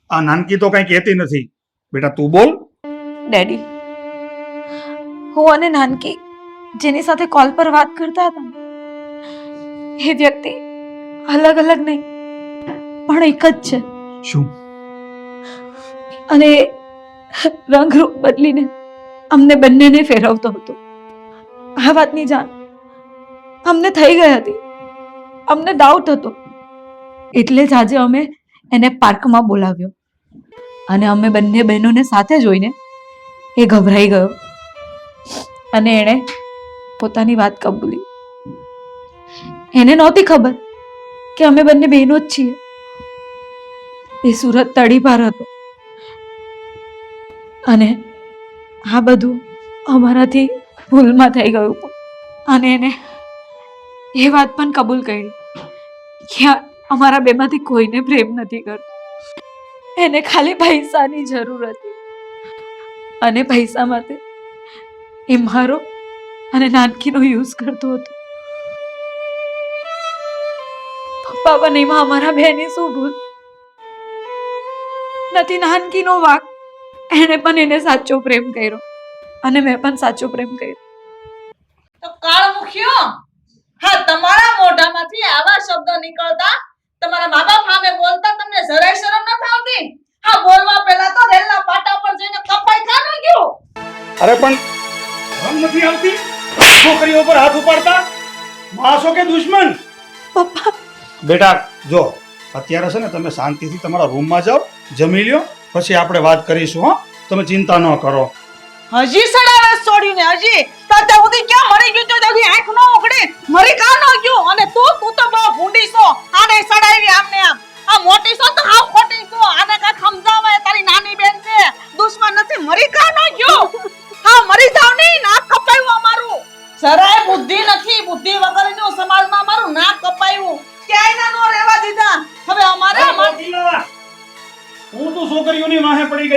આ નાનકી તો કઈ કહેતી નથી. બેટા તું બોલ. ડેડી, હું અને નાનકી જેની સાથે કોલ પર વાત કરતા હતા એ વ્યક્તિ અલગ અલગ નહીં પણ એક જ છે. શું? અને રંગરૂપ બદલીને અમને બંનેને ફેરવતો હતો. આ વાતની જાણ અમને થઈ ગઈ હતી. અમને ડાઉટ હતો, એટલે જ આજે અમે એને પાર્કમાં બોલાવ્યો, અને અમે બંને બહેનોને સાથે જોઈને એ ગભરાઈ ગયો અને એણે પોતાની વાત કબૂલી. એને નહોતી ખબર કે અમે બંને બહેનો જ છીએ. એ સુરત તડીપાર હતો, અને આ બધું અમારાથી ભૂલમાં થઈ ગયું. અને એને એ વાત પણ કબૂલ કરી કે અમારા બેમાંથી કોઈને પ્રેમ નથી કરતો. એને ખાલી પૈસાની જરૂર હતી, અને પૈસા માટે એ મારો અને નાનકીનો યુઝ કરતો હતો. પપ્પા, પણ એમાં અમારા બેની શું ભૂલ? નથી નાનકીનો વાંક. એણે પણ એને સાચો પ્રેમ કર્યો, અને મેં પણ સાચો પ્રેમ કર્યો. તો કાળ મુખ્યો, હા તમારા મોઢામાંથી આવા શબ્દો નીકળતા તમારા મા બાપ સામે બોલતા તમને જરાય શરમ ન આવતી? હા બોલવા પહેલા તો રેલના પાટા પર જઈને કપાઈ ખાનો ગયો. અરે પણ શરમ નથી આવતી છોકરીઓ પર હાથ ઉપાડતા? માસો કે દુશ્મન? પપ્પા, બેટા જો, અત્યારે છે ને તમે શાંતિથી તમારા રૂમમાં જાઓ, જમી લ્યો, પછી આપણે વાત કરીશું. હો, તમે ચિંતા ન કરો. હજી સડાવે છોડ્યું ને હજી તાતે સુધી ક્યાં મરી ગયું તો હજી આંખ ન ઉઘડી મરી કા ન ગયું? અને તું તો બહુ ભૂંડી છો. આને સડાવી આમને આમ. આ મોટી છો તો હાવ ખોટી છો. આને કાંઈક સમજાવે, તારી નાની બેન છે, દુશ્મન નથી. મરી કા ન ગયો? હા મરી જાવ નહીં, નાક કપાયું અમારું.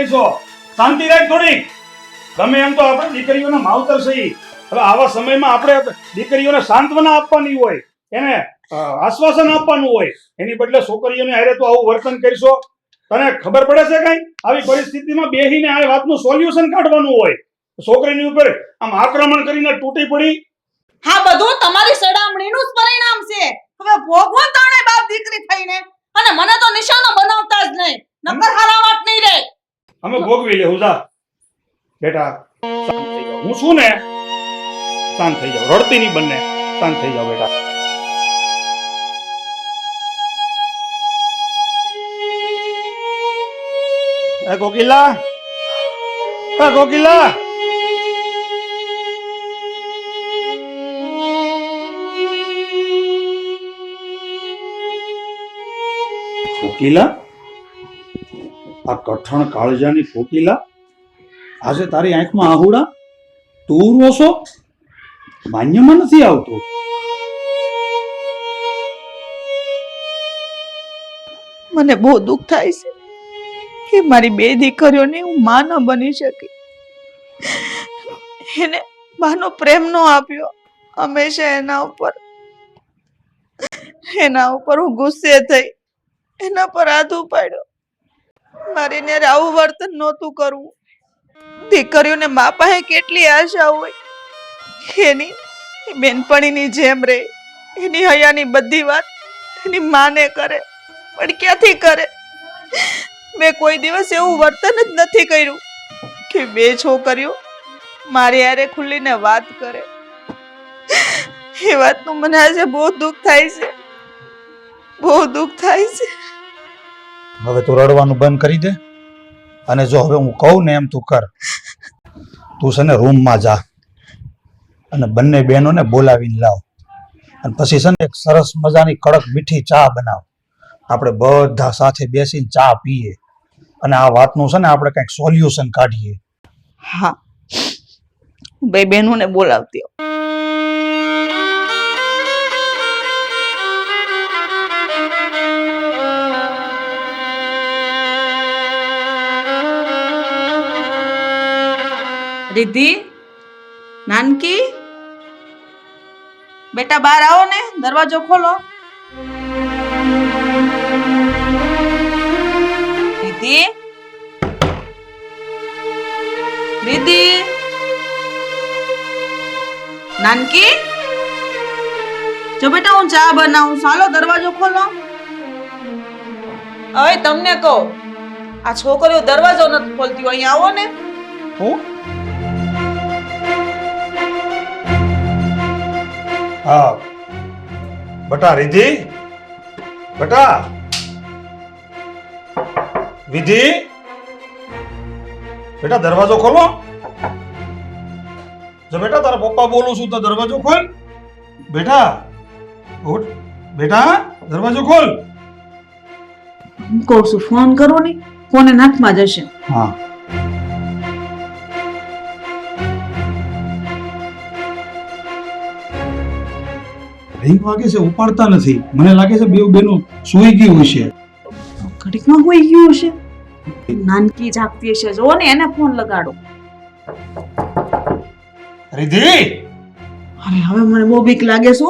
જઈશો. શાંતિ રાખ થોડીક. ગમે એમ તો આપણે દીકરીઓના માવતર છીએ. હવે આવા સમયમાં આપણે દીકરીઓને સાંત્વના આપવાની હોય, એને આશ્વાસન આપવાનું હોય. એની બદલે છોકરીઓને હારે તો આવું વર્તન કરશો. તને ખબર પડે છે કઈ? આવી પરિસ્થિતિમાં બેહીને આ વાતનું સોલ્યુશન કાઢવાનું હોય. છોકરીની ઉપર આમ આક્રમણ કરીને તૂટી પડી. હા, બધું તમારી સડામણીનું જ પરિણામ છે. હવે ભોગવો તાણે બાપ દીકરી થઈને, અને મને તો નિશાનો બનાવતા જ નહીં. નકર હારા વાત નહીં રે. અમે ભોગવી લેવું. જા બેટા, શાંત થઈ જાઓ. હું છું ને, શાંત થઈ જાઓ. રડતી નહીં બંને, શાંત થઈ જાઓ બેટા. એ કોકિલા, એ કોકિલા, કોકિલા, આ કઠણ કાળજાની કોકિલા, આજે તારી આંખમાં આહુડા, તું રોશો? માન્યમાં નથી આવતું. મને બહુ દુઃખ થાય છે કે મારી બે દીકરીઓને હું માં ન બની શકી. એને માનો પ્રેમ નો આપ્યો. હંમેશા એના ઉપર હું ગુસ્સે થઈ, એના પર હાથ ઉપાડ્યો. મારે ને આવું વર્તન નહોતું કરવું. દીકરીઓને મા પાસે કેટલી આશા હોય. એની બેનપણીની જેમ રહે, એની હયાની બધી વાત એની માને કરે, પણ ક્યાંથી કરે? મેં કોઈ દિવસ એવું વર્તન જ નથી કર્યું કે બે છોકરીઓ મારી હારે ખુલ્લીને વાત કરે. એ વાતનું મને આજે બહુ દુઃખ થાય છે, બહુ દુઃખ થાય છે. હવે તું રડવાનું બંધ કરી દે, અને જો હવે હું કહું ને એમ તું કર. તું છે ને રૂમમાં જા અને બંને બહેનોને બોલાવીને લાવ, અને પછી છે ને એક સરસ મજાની કડક મીઠી ચા બનાવ. આપણે બધા સાથે બેસીને ચા પીએ અને આ વાતનું છે ને આપણે કંઈક સોલ્યુશન કાઢીએ. હા, બે બહેનોને બોલાવતી આવું. रिद्धि, नानकी, बेटा बाहर आओ ने, दरवाजो खोलो. रिद्धि, रिद्धि, नानकी, जो बेटा हूँ चा बनाऊं, चालो दरवाजो खोलो. હવે તમને કહું, આ છોકરીઓ દરવાજો નથી ખોલતી હોય, અહીંયા આવો ને. હું હા બટા. રિધિ, બટા, વિધિ, બેટા દરવાજો ખોલો. જો બેટા તારા પપ્પા બોલું છું તો દરવાજો ખોલ. બેટા ઉઠ, બેટા દરવાજો ખોલ. હું કહું છું ફોન કરો ને, ફોન નાકમાં જશે. હા રિંગ વાગે છે, ઉપાડતા નથી. મને લાગે છે બેવ બેનો સૂઈ ગઈ હશે. ઘડીકમાં હોઈ ગયું હશે. નાનકી જાગતી હશે, જો ને એને ફોન લગાડો. રિધિ, અરે હવે મને બહુ બીક લાગે છે.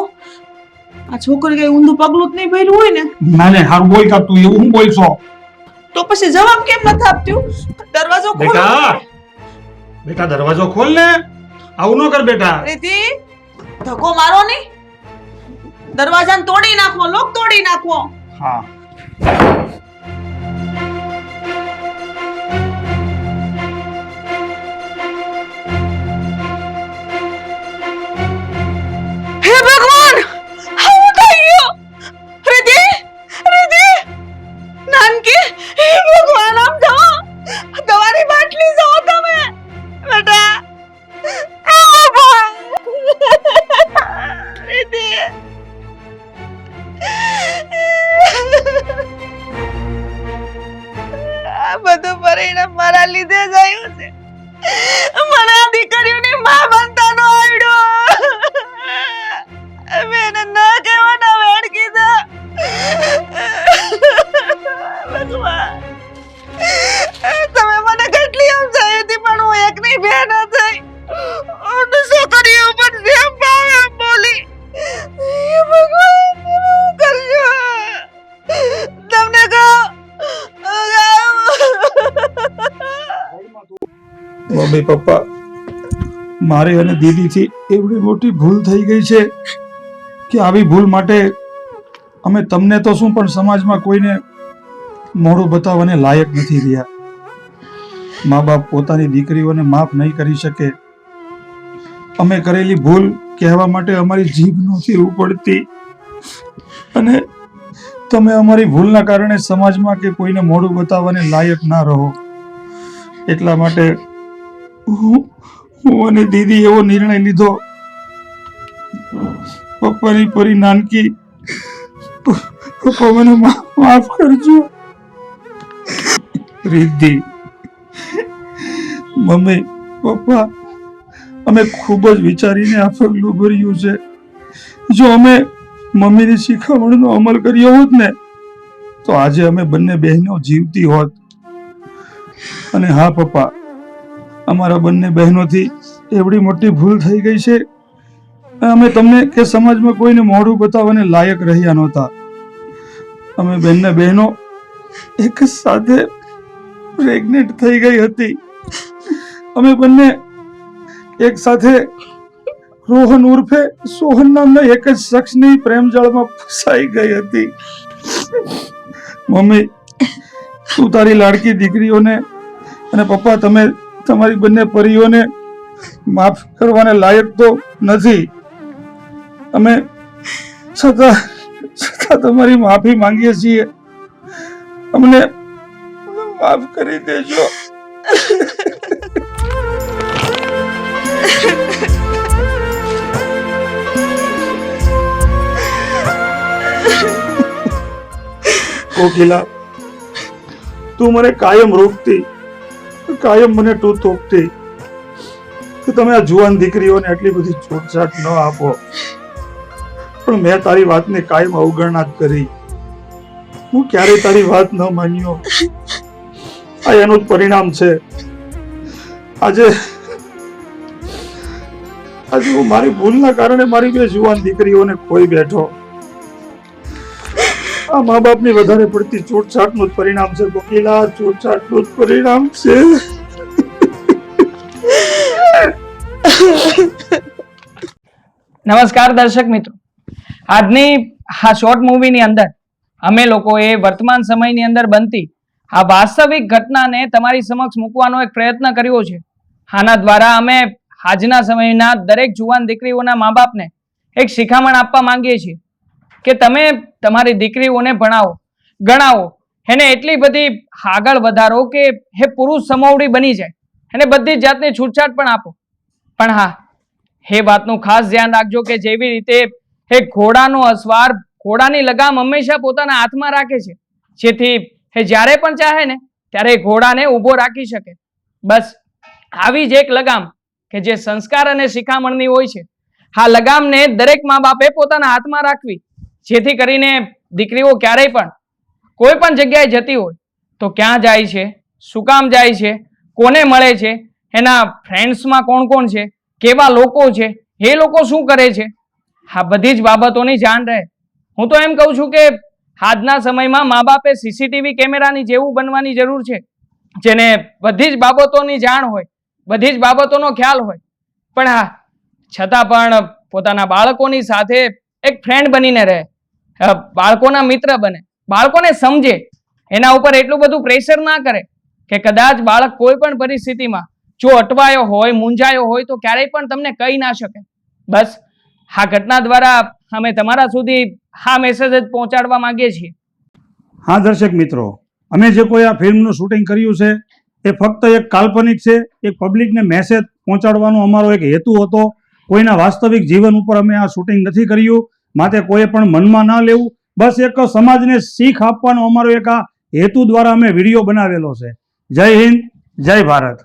આ છોકરી કઈ ઊંધું પગલું જ નહીં ભર્યું હોય ને. ના ને હારું બોલ કાપતું એવું હું બોલશો? તો પછી જવાબ કેમ નથી આપતું? દરવાજો ખોલો. બેટા, બેટા દરવાજો ખોલ ને. આવું ન કર બેટા. રીતિ, ધક્કો મારો નહીં. દરવાજાને તોડી નાખો, લોક તોડી નાખો. હા હે ભગવાન, આવું થઈ ગયું. રીતિ, રીતિ, નાનકી, હે ભગવાન, આમ જાઓ. દવાની બાટલી જાઓ તમે. બેટા, રીતિ. આ બધું પરિણામ મારા લીધે જ આવ્યું છે. મને આ દીકરીઓની માં બનતા નો આવડ્યો. મેં એને ન કહેવાના વેડ કીધા. ભગવાન, તમે મને મમ્મી પપ્પા, મારે અને દીદીથી એવડી મોટી ભૂલ થઈ ગઈ છે કે આવી ભૂલ માટે અમે તમને તો શું પણ સમાજમાં કોઈને મોઢું બતાવવાને લાયક નથી રહ્યા. મા બાપ પોતાની દીકરીઓને માફ નહીં કરી શકે. અમે કરેલી ભૂલ કહેવા માટે અમારી જીભ નથી ઉપડતી અને તમે અમારી ભૂલના કારણે સમાજમાં કે કોઈને મોઢું બતાવવાને લાયક ના રહો. એટલા માટે હું અને દીદી એવો નિર્ણય લીધો. પપ્પાની પરી નાનકી, પપ્પા મને માફ કરજો. રિદ્ધિ, મમ્મી પપ્પા, અમે ખૂબ જ વિચારીને આ પગલું ભર્યું છે. જો અમે મમ્મીની શિખામણનો અમલ કર્યો હોત ને તો આજે અમે બંને બહેનો જીવતી હોત. અને હા પપ્પા, અમારા બંને બહેનોથી એવડી મોટી ભૂલ થઈ ગઈ છે. અમે તમને કે સમાજમાં કોઈને મોઢું બતાવવાને લાયક રહ્યા નહોતા. અમે બંને બહેનો એક સાથે પ્રેગ્નેન્ટ થઈ ગઈ હતી. અમે બંને એક સાથે રોહન ઉર્ફે સોહન નામના એક જ શખ્સની પ્રેમજાળમાં ફસાઈ ગઈ હતી. મમ્મી, તું તારી લાડકી દીકરીઓને અને પપ્પા તમે તમારી બંને પરીઓને માફ કરવાને લાયક તો નથી. અમે છતાં તમારી માફી માંગીએ છીએ. અમને માફ કરી દેજો. કોકિલા, તું મને કાયમ રોકતી, કાયમ મને તું તોપતી કે તમે આ જુવાન દીકરીઓને આટલી બધી છૂટછાટ ન આપો. પણ મેં તારી વાતને કાયમ અવગણના જ કરી. હું ક્યારેય તારી વાત ન માન્યો. આ એનું જ પરિણામ છે. આજે હું મારી ભૂલના કારણે મારી બે જુવાન દીકરીઓને ખોઈ બેઠો. આ મા બાપની વધારે પડતી છૂટછાટનું જ પરિણામ છે કોકિલા, છૂટછાટનું જ પરિણામ છે. નમસ્કાર દર્શક મિત્રો, આજની આ શોર્ટ મૂવીની અંદર અમે લોકોએ વર્તમાન સમયની અંદર બનતી આ વાસ્તવિક ઘટનાને તમારી સમક્ષ મૂકવાનો એક પ્રયત્ન કર્યો છે. આના દ્વારા અમે આજના સમયના દરેક જુવાન દીકરીઓના મા બાપને એક શિખામણ આપવા માંગીએ છીએ કે તમે તમારી દીકરીઓને ભણાવો, ગણાવો, એને એટલી બધી આગળ વધારો કે એ પુરુષ સમોવડી બની જાય, એને બધી જ જાતની છૂટછાટ પણ આપો. પણ હા, એ વાતનું ખાસ ધ્યાન રાખજો કે જેવી રીતે એ ઘોડાનો અસવાર ઘોડાની લગામ હંમેશા પોતાના હાથમાં રાખે છે, જેથી એ જ્યારે પણ ચાહે ને ત્યારે ઘોડાને ઊભો રાખી શકે. બસ આવી જ એક લગામ કે જે સંસ્કાર અને શિખામણની હોય છે, આ લગામને દરેક મા બાપે પોતાના હાથમાં રાખવી, જેથી કરીને દીકરીઓ ક્યારેય પણ કોઈ પણ જગ્યાએ જતી હોય તો ક્યાં જાય છે, શું કામ જાય છે, કોને મળે છે, એના ફ્રેન્ડ્સમાં કોણ કોણ છે, કેવા લોકો છે, એ લોકો શું કરે છે, આ બધી જ બાબતોની જાણ રહે. હું તો એમ કહું છું કે આજના સમયમાં મા બાપે સીસીટીવી કેમેરાની જેવું બનવાની જરૂર છે, જેને બધી જ બાબતોની જાણ હોય, બધી જ બાબતોનો ખ્યાલ હોય. પણ હા, છતાં પણ પોતાના બાળકોની સાથે એક ફ્રેન્ડ બનીને રહે, બાળકોના મિત્ર બને, બાળકોને સમજે, એના ઉપર એટલું બધું પ્રેશર ના કરે કે કદાચ બાળક કોઈ પણ પરિસ્થિતિમાં જો અટવાયો હોય, મૂંઝાયો હોય તો ક્યારેય પણ તમને કહી ના શકે. બસ આ ઘટના દ્વારા અમે તમારા સુધી આ મેસેજ જ પહોંચાડવા માંગીએ છીએ. હા દર્શક મિત્રો, અમે જે કોઈ આ ફિલ્મનું શૂટિંગ કર્યું છે એ ફક્ત એક કાલ્પનિક છે. એક પબ્લિકને મેસેજ પહોંચાડવાનો અમારો એક હેતુ હતો. કોઈના વાસ્તવિક જીવન ઉપર અમે આ શૂટિંગ નથી કર્યું, માટે કોઈ પણ મનમાં ના લેવું. બસ એક સમાજને શીખ આપવાનો અમારો એક આ હેતુ દ્વારા અમે વિડીયો બનાવેલો છે. જય હિન્દ, જય ભારત.